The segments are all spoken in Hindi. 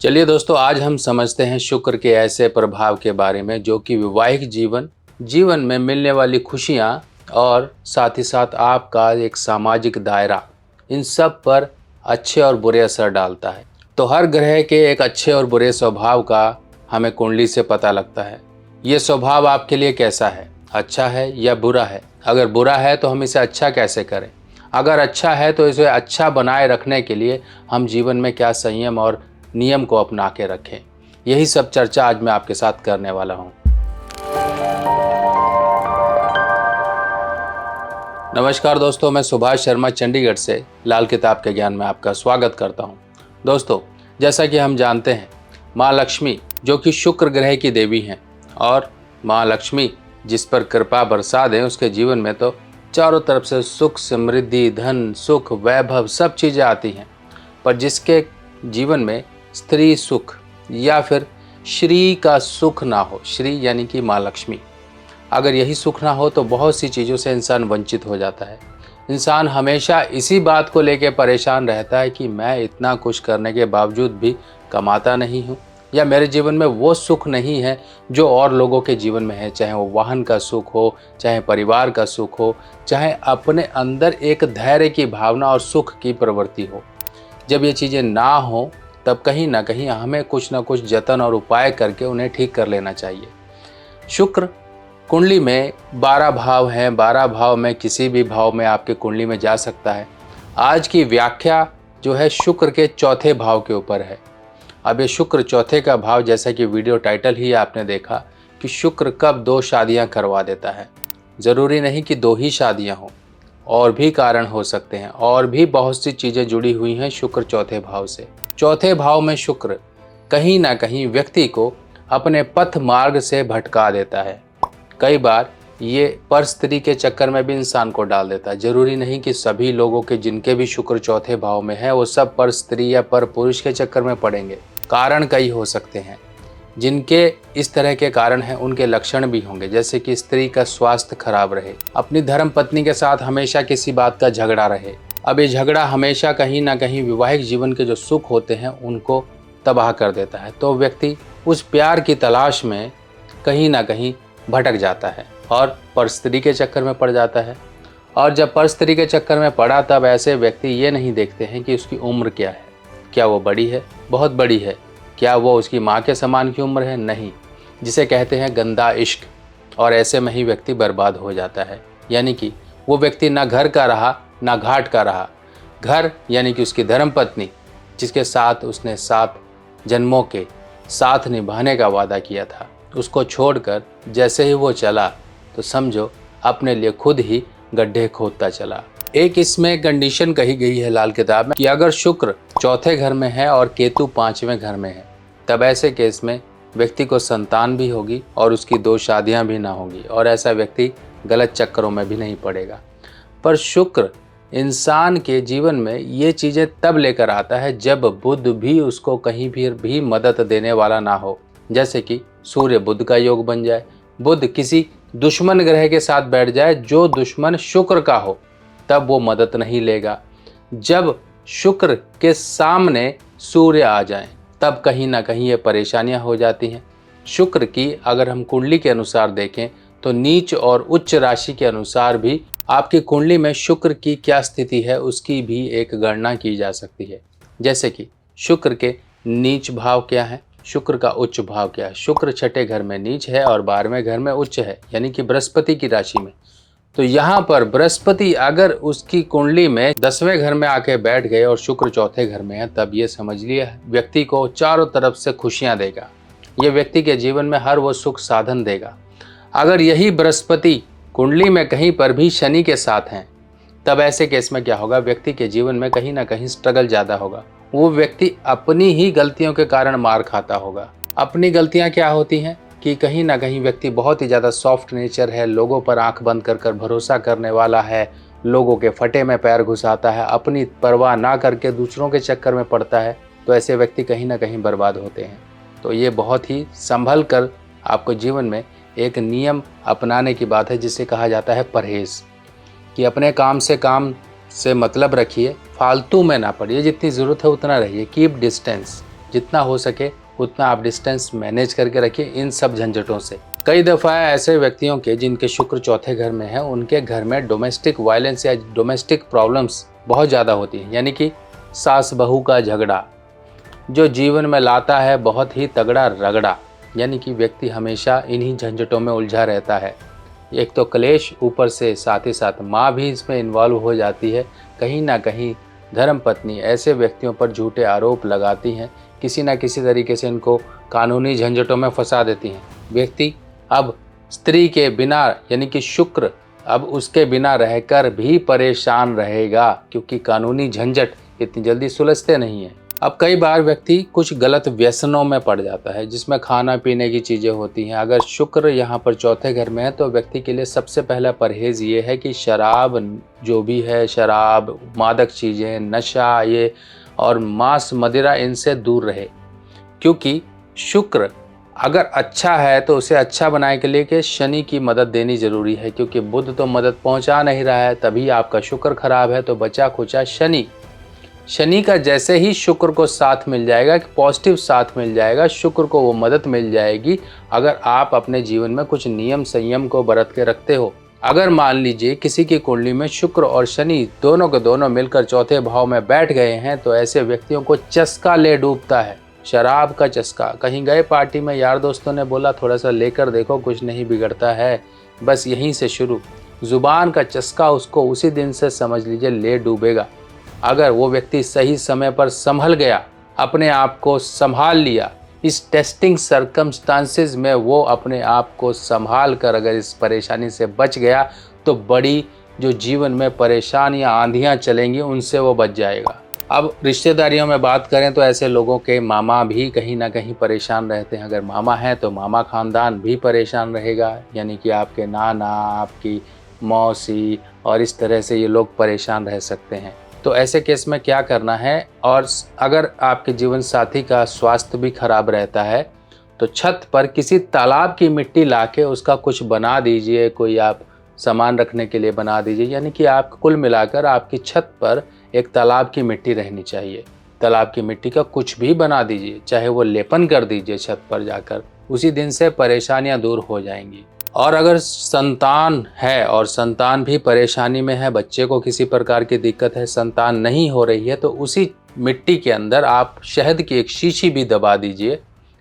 चलिए दोस्तों, आज हम समझते हैं शुक्र के ऐसे प्रभाव के बारे में जो कि वैवाहिक जीवन में मिलने वाली खुशियाँ और साथ ही साथ आपका एक सामाजिक दायरा, इन सब पर अच्छे और बुरे असर डालता है। तो हर ग्रह के एक अच्छे और बुरे स्वभाव का हमें कुंडली से पता लगता है। ये स्वभाव आपके लिए कैसा है, अच्छा है या बुरा है? अगर बुरा है तो हम इसे अच्छा कैसे करें? अगर अच्छा है तो इसे अच्छा बनाए रखने के लिए हम जीवन में क्या संयम और नियम को अपना के रखें? यही सब चर्चा आज मैं आपके साथ करने वाला हूं। नमस्कार दोस्तों, मैं सुभाष शर्मा चंडीगढ़ से लाल किताब के ज्ञान में आपका स्वागत करता हूं। दोस्तों, जैसा कि हम जानते हैं, माँ लक्ष्मी जो कि शुक्र ग्रह की देवी हैं, और माँ लक्ष्मी जिस पर कृपा बरसा दें उसके जीवन में तो चारों तरफ से सुख, समृद्धि, धन, सुख, वैभव सब चीज़ें आती हैं। पर जिसके जीवन में स्त्री सुख या फिर श्री का सुख ना हो, श्री यानी कि माँ लक्ष्मी, अगर यही सुख ना हो तो बहुत सी चीज़ों से इंसान वंचित हो जाता है। इंसान हमेशा इसी बात को लेकर परेशान रहता है कि मैं इतना कुछ करने के बावजूद भी कमाता नहीं हूँ, या मेरे जीवन में वो सुख नहीं है जो और लोगों के जीवन में है। चाहे वो वाहन का सुख हो, चाहे परिवार का सुख हो, चाहे अपने अंदर एक धैर्य की भावना और सुख की प्रवृत्ति हो। जब ये चीज़ें ना हो तब कहीं ना कहीं हमें कुछ ना कुछ जतन और उपाय करके उन्हें ठीक कर लेना चाहिए। शुक्र कुंडली में 12 भाव हैं। 12 भाव में किसी भी भाव में आपके कुंडली में जा सकता है। आज की व्याख्या जो है शुक्र के चौथे भाव के ऊपर है। अब ये शुक्र चौथे का भाव, जैसा कि वीडियो टाइटल ही आपने देखा कि शुक्र कब 2 शादियां करवा देता है। ज़रूरी नहीं कि 2 ही शादियां हों, और भी कारण हो सकते हैं, और भी बहुत सी चीज़ें जुड़ी हुई हैं शुक्र चौथे भाव से। चौथे भाव में शुक्र कहीं ना कहीं व्यक्ति को अपने पथ मार्ग से भटका देता है। कई बार ये पर स्त्री के चक्कर में भी इंसान को डाल देता है। जरूरी नहीं कि सभी लोगों के जिनके भी शुक्र चौथे भाव में है वो सब पर स्त्री या पर पुरुष के चक्कर में पड़ेंगे। कारण कई हो सकते हैं। जिनके इस तरह के कारण हैं उनके लक्षण भी होंगे, जैसे कि स्त्री का स्वास्थ्य खराब रहे, अपनी धर्म पत्नी के साथ हमेशा किसी बात का झगड़ा रहे। अब ये झगड़ा हमेशा कहीं ना कहीं वैवाहिक जीवन के जो सुख होते हैं उनको तबाह कर देता है। तो व्यक्ति उस प्यार की तलाश में कहीं ना कहीं भटक जाता है और पर स्त्री के चक्कर में पड़ जाता है। और जब पर स्त्री के चक्कर में पड़ा तब ऐसे व्यक्ति ये नहीं देखते हैं कि उसकी उम्र क्या है। क्या वो बड़ी है? बहुत बड़ी है। क्या वो उसकी माँ के समान की उम्र है? नहीं। जिसे कहते हैं गंदा इश्क। और ऐसे में ही व्यक्ति बर्बाद हो जाता है। यानी कि वो व्यक्ति ना घर का रहा ना घाट का रहा। घर यानी कि उसकी धर्मपत्नी, जिसके साथ उसने 7 जन्मों के साथ निभाने का वादा किया था, उसको छोड़कर जैसे ही वो चला तो समझो अपने लिए खुद ही गड्ढे खोदता चला। एक इसमें कंडीशन कही गई है लाल किताब में कि अगर शुक्र चौथे घर में है और केतु 5वें घर में है, तब ऐसे केस में व्यक्ति को संतान भी होगी और उसकी 2 शादियां भी ना होगी, और ऐसा व्यक्ति गलत चक्करों में भी नहीं पड़ेगा। पर शुक्र इंसान के जीवन में ये चीज़ें तब लेकर आता है जब बुध भी उसको कहीं भी मदद देने वाला ना हो। जैसे कि सूर्य बुध का योग बन जाए, बुध किसी दुश्मन ग्रह के साथ बैठ जाए जो दुश्मन शुक्र का हो, तब वो मदद नहीं लेगा। जब शुक्र के सामने सूर्य आ जाए तब कहीं ना कहीं ये परेशानियां हो जाती हैं। शुक्र की अगर हम कुंडली के अनुसार देखें तो नीच और उच्च राशि के अनुसार भी आपकी कुंडली में शुक्र की क्या स्थिति है उसकी भी एक गणना की जा सकती है। जैसे कि शुक्र के नीच भाव क्या है, शुक्र का उच्च भाव क्या है। शुक्र 6ठे घर में नीच है और 12वें घर में उच्च है, यानी कि बृहस्पति की राशि में। तो यहाँ पर बृहस्पति अगर उसकी कुंडली में 10वें घर में आके बैठ गए और शुक्र चौथे घर में है, तब ये समझ लिए व्यक्ति को चारों तरफ से खुशियां देगा। ये व्यक्ति के जीवन में हर वो सुख साधन देगा। अगर यही बृहस्पति कुंडली में कहीं पर भी शनि के साथ हैं, तब ऐसे केस में क्या होगा, व्यक्ति के जीवन में कहीं ना कहीं स्ट्रगल ज़्यादा होगा। वो व्यक्ति अपनी ही गलतियों के कारण मार खाता होगा। अपनी गलतियां क्या होती हैं कि कहीं ना कहीं व्यक्ति बहुत ही ज़्यादा सॉफ्ट नेचर है, लोगों पर आंख बंद कर कर भरोसा करने वाला है, लोगों के फटे में पैर घुसाता है, अपनी परवाह ना करके दूसरों के चक्कर में पड़ता है। तो ऐसे व्यक्ति कहीं ना कहीं बर्बाद होते हैं। तो ये बहुत ही संभल कर आपको जीवन में एक नियम अपनाने की बात है, जिसे कहा जाता है परहेज़, कि अपने काम से मतलब रखिए, फालतू में ना पड़िए, जितनी ज़रूरत है उतना रहिए, कीप डिस्टेंस। जितना हो सके उतना आप डिस्टेंस मैनेज करके रखिए इन सब झंझटों से। कई दफ़ा ऐसे व्यक्तियों के जिनके शुक्र चौथे घर में है, उनके घर में डोमेस्टिक वायलेंस या डोमेस्टिक प्रॉब्लम्स बहुत ज़्यादा होती हैं, यानी कि सास बहू का झगड़ा जो जीवन में लाता है बहुत ही तगड़ा रगड़ा, यानी कि व्यक्ति हमेशा इन्हीं झंझटों में उलझा रहता है। एक तो क्लेश, ऊपर से साथ ही साथ माँ भी इसमें इन्वॉल्व हो जाती है। कहीं ना कहीं धर्मपत्नी ऐसे व्यक्तियों पर झूठे आरोप लगाती हैं, किसी न किसी तरीके से इनको कानूनी झंझटों में फंसा देती हैं। व्यक्ति अब स्त्री के बिना, यानी कि शुक्र अब उसके बिना रहकर भी परेशान रहेगा, क्योंकि कानूनी झंझट इतनी जल्दी सुलझते नहीं हैं। अब कई बार व्यक्ति कुछ गलत व्यसनों में पड़ जाता है, जिसमें खाना पीने की चीज़ें होती हैं। अगर शुक्र यहाँ पर चौथे घर में है तो व्यक्ति के लिए सबसे पहला परहेज़ ये है कि शराब जो भी है, शराब, मादक चीज़ें, नशा ये और मांस मदिरा, इनसे दूर रहे। क्योंकि शुक्र अगर अच्छा है तो उसे अच्छा बनाने के लिए कि शनि की मदद देनी ज़रूरी है, क्योंकि बुध तो मदद पहुँचा नहीं रहा है, तभी आपका शुक्र खराब है। तो बचा खुचा शनि का जैसे ही शुक्र को साथ मिल जाएगा, कि पॉजिटिव साथ मिल जाएगा, शुक्र को वो मदद मिल जाएगी अगर आप अपने जीवन में कुछ नियम संयम को बरत के रखते हो। अगर मान लीजिए किसी की कुंडली में शुक्र और शनि दोनों के दोनों मिलकर चौथे भाव में बैठ गए हैं, तो ऐसे व्यक्तियों को चस्का ले डूबता है, शराब का चस्का। कहीं गए पार्टी में, यार दोस्तों ने बोला थोड़ा सा लेकर देखो, कुछ नहीं बिगड़ता है, बस यहीं से शुरू। जुबान का चस्का उसको उसी दिन से समझ लीजिए ले डूबेगा। अगर वो व्यक्ति सही समय पर संभल गया, अपने आप को संभाल लिया, इस टेस्टिंग सर्कमस्टांसेस में वो अपने आप को संभाल कर अगर इस परेशानी से बच गया, तो बड़ी जो जीवन में परेशानियां आंधियां चलेंगी उनसे वो बच जाएगा। अब रिश्तेदारियों में बात करें तो ऐसे लोगों के मामा भी कहीं ना कहीं परेशान रहते हैं। अगर मामा है तो मामा खानदान भी परेशान रहेगा, यानी कि आपके नाना, आपकी मौसी और इस तरह से ये लोग परेशान रह सकते हैं। तो ऐसे केस में क्या करना है, और अगर आपके जीवन साथी का स्वास्थ्य भी खराब रहता है तो छत पर किसी तालाब की मिट्टी लाके उसका कुछ बना दीजिए, कोई आप सामान रखने के लिए बना दीजिए। यानी कि आप कुल मिलाकर आपकी छत पर एक तालाब की मिट्टी रहनी चाहिए। तालाब की मिट्टी का कुछ भी बना दीजिए, चाहे वो लेपन कर दीजिए छत पर जाकर, उसी दिन से परेशानियां दूर हो जाएंगी। और अगर संतान है और संतान भी परेशानी में है, बच्चे को किसी प्रकार की दिक्कत है, संतान नहीं हो रही है, तो उसी मिट्टी के अंदर आप शहद की एक शीशी भी दबा दीजिए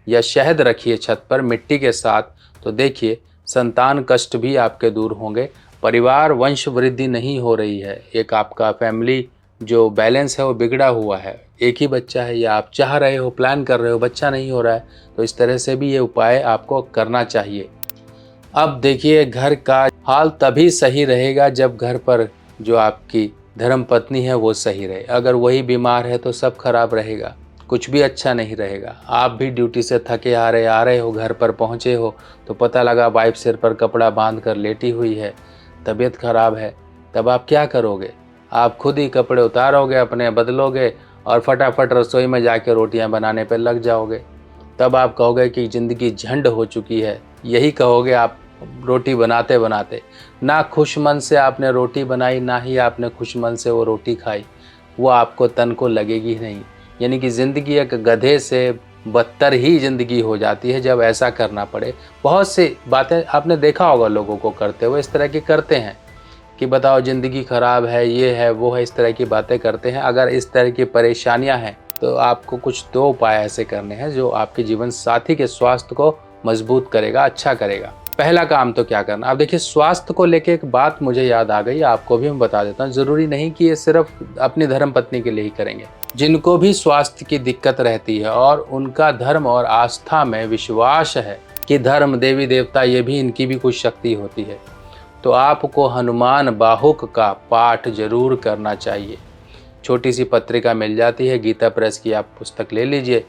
या शहद रखिए छत पर मिट्टी के साथ। तो देखिए संतान कष्ट भी आपके दूर होंगे। परिवार वंश वृद्धि नहीं हो रही है, एक आपका फैमिली जो बैलेंस है वो बिगड़ा हुआ है, एक ही बच्चा है या आप चाह रहे हो, प्लान कर रहे हो, बच्चा नहीं हो रहा है, तो इस तरह से भी ये उपाय आपको करना चाहिए। अब देखिए घर का हाल तभी सही रहेगा जब घर पर जो आपकी धर्मपत्नी है वो सही रहे। अगर वही बीमार है तो सब खराब रहेगा, कुछ भी अच्छा नहीं रहेगा। आप भी ड्यूटी से थके आ रहे हो, घर पर पहुँचे हो तो पता लगा वाइफ सिर पर कपड़ा बांध कर लेटी हुई है, तबीयत खराब है, तब आप क्या करोगे? आप खुद ही कपड़े उतारोगे, अपने बदलोगे और फटाफट रसोई में जाके रोटियां बनाने पर लग जाओगे। तब आप कहोगे कि ज़िंदगी झंड हो चुकी है, यही कहोगे आप रोटी बनाते बनाते। ना खुश मन से आपने रोटी बनाई, ना ही आपने खुश मन से वो रोटी खाई, वो आपको तन को लगेगी नहीं। यानी कि ज़िंदगी एक गधे से बदतर ही ज़िंदगी हो जाती है जब ऐसा करना पड़े। बहुत सी बातें आपने देखा होगा लोगों को करते हुए, इस तरह की करते हैं कि बताओ ज़िंदगी ख़राब है, ये है वो है, इस तरह की बातें करते हैं। अगर इस तरह की परेशानियां हैं तो आपको कुछ दो उपाय ऐसे करने हैं जो आपके जीवन साथी के स्वास्थ्य को मजबूत करेगा, अच्छा करेगा। पहला काम तो क्या करना, अब देखिए स्वास्थ्य को लेके एक बात मुझे याद आ गई, आपको भी मैं बता देता हूँ। ज़रूरी नहीं कि ये सिर्फ अपनी धर्मपत्नी के लिए ही करेंगे। जिनको भी स्वास्थ्य की दिक्कत रहती है और उनका धर्म और आस्था में विश्वास है कि धर्म, देवी देवता, ये भी इनकी भी कुछ शक्ति होती है, तो आपको हनुमान बाहुक का पाठ जरूर करना चाहिए। छोटी सी पत्रिका मिल जाती है, गीता प्रेस की आप पुस्तक ले लीजिए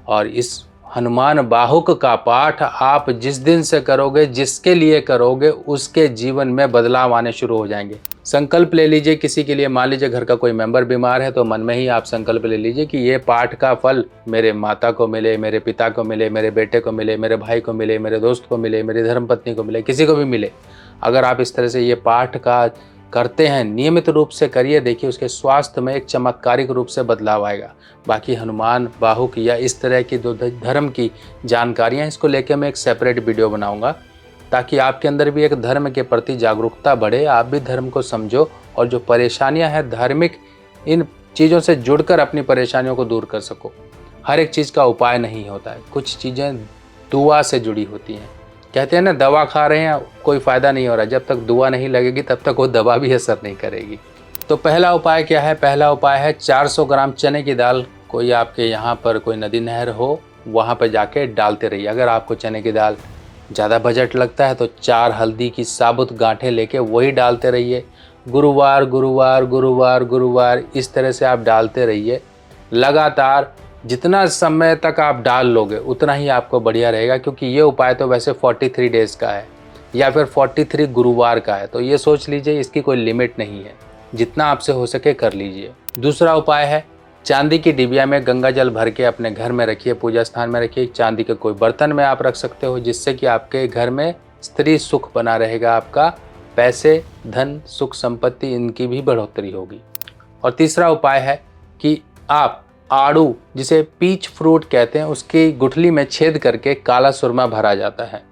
और इस हनुमान बाहुक का पाठ आप जिस दिन से करोगे, जिसके लिए करोगे, उसके जीवन में बदलाव आने शुरू हो जाएंगे। संकल्प ले लीजिए किसी के लिए, मान लीजिए घर का कोई मेंबर बीमार है तो मन में ही आप संकल्प ले लीजिए कि ये पाठ का फल मेरे माता को मिले, मेरे पिता को मिले, मेरे बेटे को मिले, मेरे भाई को मिले, मेरे दोस्त को मिले, मेरी धर्मपत्नी को मिले, किसी को भी मिले। अगर आप इस तरह से ये पाठ का करते हैं नियमित रूप से करिए, देखिए उसके स्वास्थ्य में एक चमत्कारिक रूप से बदलाव आएगा। बाकी हनुमान बाहुक या इस तरह की जो धर्म की जानकारियाँ, इसको लेकर मैं एक सेपरेट वीडियो बनाऊंगा, ताकि आपके अंदर भी एक धर्म के प्रति जागरूकता बढ़े, आप भी धर्म को समझो और जो परेशानियां हैं धार्मिक इन चीज़ों से जुड़कर अपनी परेशानियों को दूर कर सको। हर एक चीज़ का उपाय नहीं होता है, कुछ चीज़ें दुआ से जुड़ी होती हैं। कहते हैं ना, दवा खा रहे हैं कोई फ़ायदा नहीं हो रहा, जब तक दुआ नहीं लगेगी तब तक वो दवा भी असर नहीं करेगी। तो पहला उपाय क्या है? पहला उपाय है 400 ग्राम चने की दाल, कोई आपके यहाँ पर कोई नदी नहर हो वहाँ पर जाके डालते रहिए। अगर आपको चने की दाल ज़्यादा बजट लगता है तो 4 हल्दी की साबुत गांठें लेके वही डालते रहिए। गुरुवार गुरुवार गुरुवार गुरुवार इस तरह से आप डालते रहिए लगातार। जितना समय तक आप डाल लोगे उतना ही आपको बढ़िया रहेगा, क्योंकि ये उपाय तो वैसे 43 डेज़ का है या फिर 43 गुरुवार का है, तो ये सोच लीजिए इसकी कोई लिमिट नहीं है, जितना आपसे हो सके कर लीजिए। दूसरा उपाय है, चांदी की डिबिया में गंगा जल भर के अपने घर में रखिए, पूजा स्थान में रखिए। चांदी के कोई बर्तन में आप रख सकते हो, जिससे कि आपके घर में स्त्री सुख बना रहेगा, आपका पैसे धन सुख संपत्ति इनकी भी बढ़ोतरी होगी। और तीसरा उपाय है कि आप आड़ू, जिसे पीच फ्रूट कहते हैं, उसकी गुठली में छेद करके काला सुरमा भरा जाता है।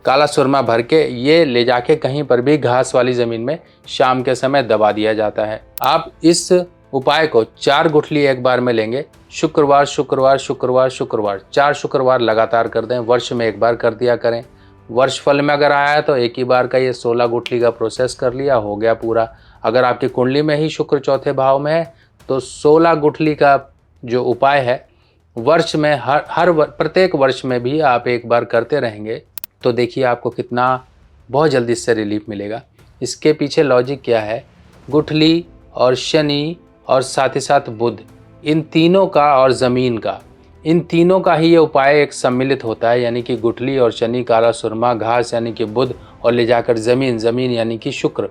काला सुरमा भर के ये ले जाके कहीं पर भी घास वाली ज़मीन में शाम के समय दबा दिया जाता है। आप इस उपाय को 4 गुठली एक बार में लेंगे, शुक्रवार शुक्रवार शुक्रवार शुक्रवार 4 शुक्रवार लगातार कर दें। वर्ष में एक बार कर दिया करें। वर्ष फल में अगर आया है तो एक ही बार का ये 16 गुठली का प्रोसेस कर लिया, हो गया पूरा। अगर आपकी कुंडली में ही शुक्र चौथे भाव में है तो 16 गुठली का जो उपाय है वर्ष में प्रत्येक वर्ष में भी आप एक बार करते रहेंगे तो देखिए आपको कितना बहुत जल्दी इससे रिलीफ मिलेगा। इसके पीछे लॉजिक क्या है? गुठली और शनि और साथ ही साथ बुध, इन तीनों का और ज़मीन का, इन तीनों का ही ये उपाय एक सम्मिलित होता है। यानी कि गुठली और शनि, काला सुरमा, घास यानी कि बुध और ले जाकर ज़मीन, ज़मीन यानी कि शुक्र।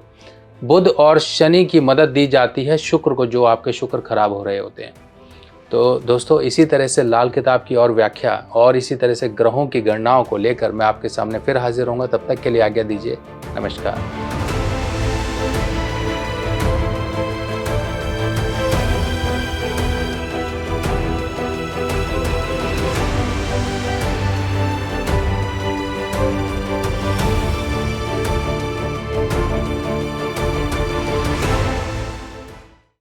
बुध और शनि की मदद दी जाती है शुक्र को, जो आपके शुक्र खराब हो रहे होते हैं। तो दोस्तों, इसी तरह से लाल किताब की और व्याख्या और इसी तरह से ग्रहों की गणनाओं को लेकर मैं आपके सामने फिर हाजिर होऊंगा। तब तक के लिए आज्ञा दीजिए। नमस्कार।